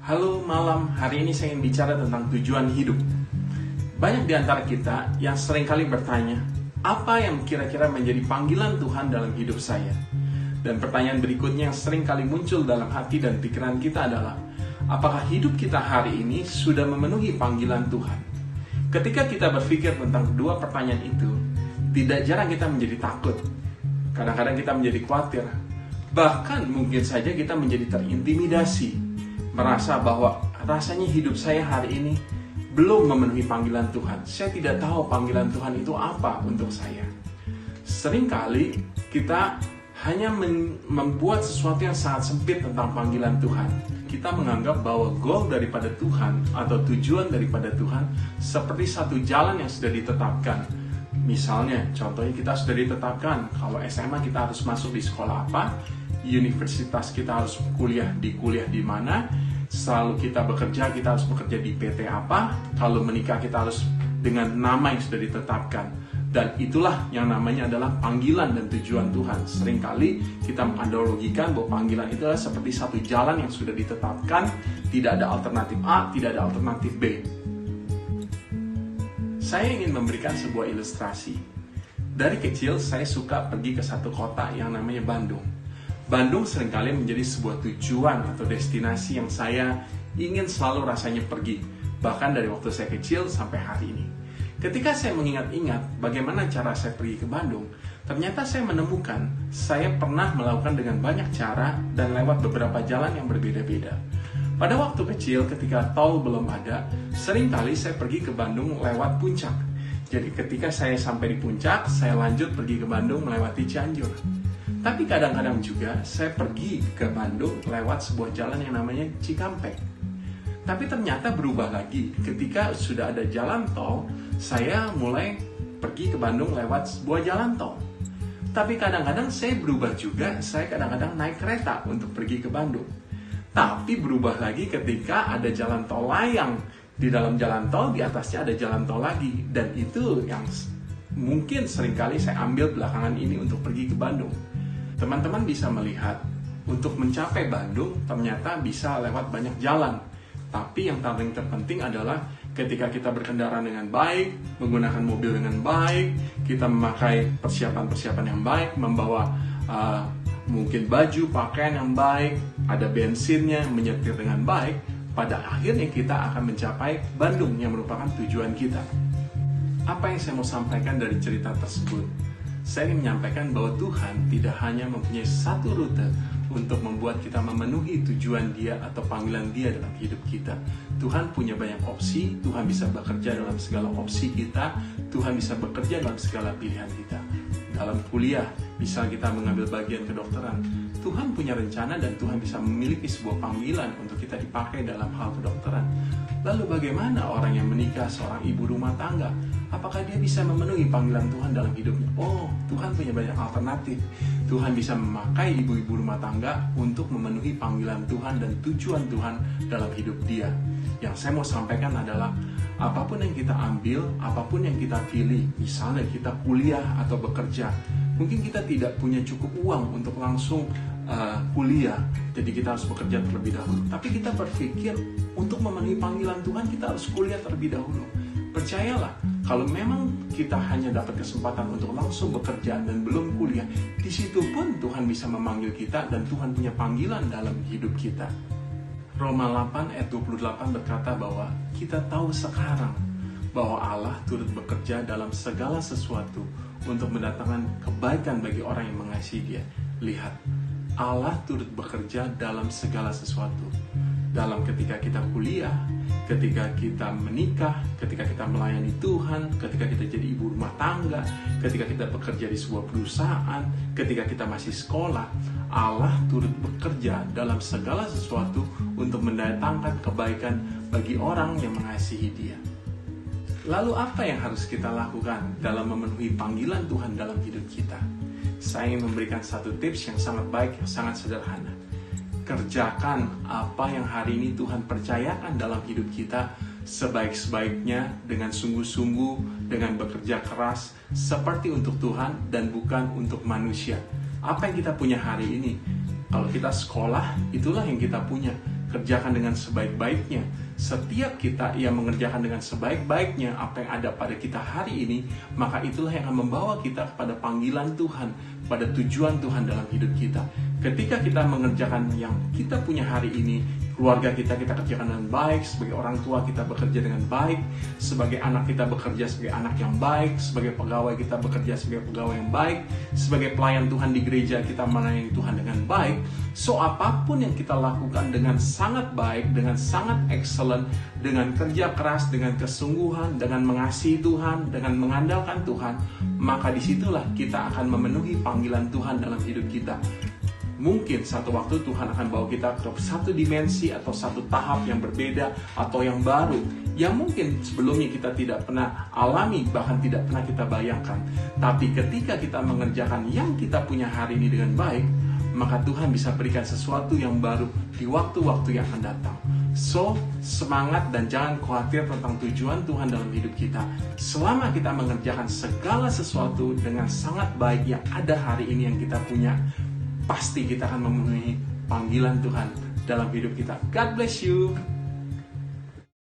Halo malam, hari ini saya ingin bicara tentang tujuan hidup. Banyak di antara kita yang seringkali bertanya, apa yang kira-kira menjadi panggilan Tuhan dalam hidup saya? Dan pertanyaan berikutnya yang seringkali muncul dalam hati dan pikiran kita adalah, apakah hidup kita hari ini sudah memenuhi panggilan Tuhan? Ketika kita berpikir tentang kedua pertanyaan itu, tidak jarang kita menjadi takut. Kadang-kadang kita menjadi khawatir. Bahkan mungkin saja kita menjadi terintimidasi. Merasa bahwa rasanya hidup saya hari ini belum memenuhi panggilan Tuhan. Saya tidak tahu panggilan Tuhan itu apa untuk saya. Seringkali kita hanya membuat sesuatu yang sangat sempit tentang panggilan Tuhan. Kita menganggap bahwa goal daripada Tuhan atau tujuan daripada Tuhan seperti satu jalan yang sudah ditetapkan. Misalnya, contohnya kita sudah ditetapkan kalau SMA kita harus masuk di sekolah apa, universitas kita harus kuliah di mana, selalu kita harus bekerja di PT apa, kalau menikah kita harus dengan nama yang sudah ditetapkan. Dan itulah yang namanya adalah panggilan dan tujuan Tuhan. Seringkali kita menganalogikan bahwa panggilan itu adalah seperti satu jalan yang sudah ditetapkan, tidak ada alternatif A, tidak ada alternatif B. Saya ingin memberikan sebuah ilustrasi. Dari kecil saya suka pergi ke satu kota yang namanya Bandung. Bandung seringkali menjadi sebuah tujuan atau destinasi yang saya ingin selalu rasanya pergi. Bahkan dari waktu saya kecil sampai hari ini. Ketika saya mengingat-ingat bagaimana cara saya pergi ke Bandung, ternyata saya menemukan saya pernah melakukan dengan banyak cara dan lewat beberapa jalan yang berbeda-beda. Pada waktu kecil ketika tol belum ada, seringkali saya pergi ke Bandung lewat Puncak. Jadi ketika saya sampai di Puncak, saya lanjut pergi ke Bandung melewati Cianjur. Tapi kadang-kadang juga saya pergi ke Bandung lewat sebuah jalan yang namanya Cikampek. Tapi ternyata berubah lagi ketika sudah ada jalan tol, saya mulai pergi ke Bandung lewat sebuah jalan tol. Tapi kadang-kadang saya berubah juga, saya kadang-kadang naik kereta untuk pergi ke Bandung. Tapi berubah lagi ketika ada jalan tol layang. Di dalam jalan tol, di atasnya ada jalan tol lagi. Dan itu yang mungkin seringkali saya ambil belakangan ini untuk pergi ke Bandung. Teman-teman bisa melihat, untuk mencapai Bandung ternyata bisa lewat banyak jalan. Tapi yang paling terpenting adalah ketika kita berkendara dengan baik, menggunakan mobil dengan baik, kita memakai persiapan-persiapan yang baik, membawa mungkin baju, pakaian yang baik, ada bensinnya, menyetir dengan baik, pada akhirnya kita akan mencapai Bandung yang merupakan tujuan kita. Apa yang saya mau sampaikan dari cerita tersebut? Saya ingin menyampaikan bahwa Tuhan tidak hanya mempunyai satu rute untuk membuat kita memenuhi tujuan Dia atau panggilan Dia dalam hidup kita. Tuhan punya banyak opsi, Tuhan bisa bekerja dalam segala opsi kita, Tuhan bisa bekerja dalam segala pilihan kita. Dalam kuliah, misal kita mengambil bagian kedokteran, Tuhan punya rencana dan Tuhan bisa memiliki sebuah panggilan untuk kita dipakai dalam hal kedokteran. Lalu bagaimana orang yang menikah, seorang ibu rumah tangga? Apakah dia bisa memenuhi panggilan Tuhan dalam hidupnya? Oh, Tuhan punya banyak alternatif. Tuhan bisa memakai ibu-ibu rumah tangga untuk memenuhi panggilan Tuhan dan tujuan Tuhan dalam hidup dia. Yang saya mau sampaikan adalah, apapun yang kita ambil, apapun yang kita pilih, misalnya kita kuliah atau bekerja, mungkin kita tidak punya cukup uang untuk langsung kuliah, jadi kita harus bekerja terlebih dahulu. Tapi kita berpikir, untuk memenuhi panggilan Tuhan, kita harus kuliah terlebih dahulu. Percayalah, kalau memang kita hanya dapat kesempatan untuk langsung bekerja dan belum kuliah, di situ pun Tuhan bisa memanggil kita dan Tuhan punya panggilan dalam hidup kita. Roma 8 ayat 28 berkata bahwa kita tahu sekarang bahwa Allah turut bekerja dalam segala sesuatu untuk mendatangkan kebaikan bagi orang yang mengasihi Dia. Lihat, Allah turut bekerja dalam segala sesuatu. Dalam ketika kita kuliah, ketika kita menikah, ketika kita melayani Tuhan, ketika kita jadi ibu rumah tangga, ketika kita bekerja di sebuah perusahaan, ketika kita masih sekolah, Allah turut bekerja dalam segala sesuatu untuk mendatangkan kebaikan bagi orang yang mengasihi Dia. Lalu apa yang harus kita lakukan dalam memenuhi panggilan Tuhan dalam hidup kita? Saya ingin memberikan satu tips yang sangat baik, yang sangat sederhana. Kerjakan apa yang hari ini Tuhan percayakan dalam hidup kita sebaik-baiknya, dengan sungguh-sungguh, dengan bekerja keras, seperti untuk Tuhan dan bukan untuk manusia. Apa yang kita punya hari ini? Kalau kita sekolah, itulah yang kita punya. kerjakan dengan sebaik-baiknya. Setiap kita yang mengerjakan dengan sebaik-baiknya apa yang ada pada kita hari ini, maka itulah yang akan membawa kita kepada panggilan Tuhan, pada tujuan Tuhan dalam hidup kita. Ketika kita mengerjakan yang kita punya hari ini, keluarga kita kerjakan dengan baik, sebagai orang tua kita bekerja dengan baik, sebagai anak kita bekerja sebagai anak yang baik, sebagai pegawai kita bekerja sebagai pegawai yang baik, sebagai pelayan Tuhan di gereja kita melayani Tuhan dengan baik. So apapun yang kita lakukan dengan sangat baik, dengan sangat excellent, dengan kerja keras, dengan kesungguhan, dengan mengasihi Tuhan, dengan mengandalkan Tuhan, maka disitulah kita akan memenuhi panggilan Tuhan dalam hidup kita. Mungkin satu waktu Tuhan akan bawa kita ke satu dimensi atau satu tahap yang berbeda atau yang baru, yang mungkin sebelumnya kita tidak pernah alami, bahkan tidak pernah kita bayangkan. Tapi ketika kita mengerjakan yang kita punya hari ini dengan baik, maka Tuhan bisa berikan sesuatu yang baru di waktu-waktu yang akan datang. So, semangat dan jangan khawatir tentang tujuan Tuhan dalam hidup kita. Selama kita mengerjakan segala sesuatu dengan sangat baik yang ada hari ini yang kita punya, pasti kita akan memenuhi panggilan Tuhan dalam hidup kita. God bless you.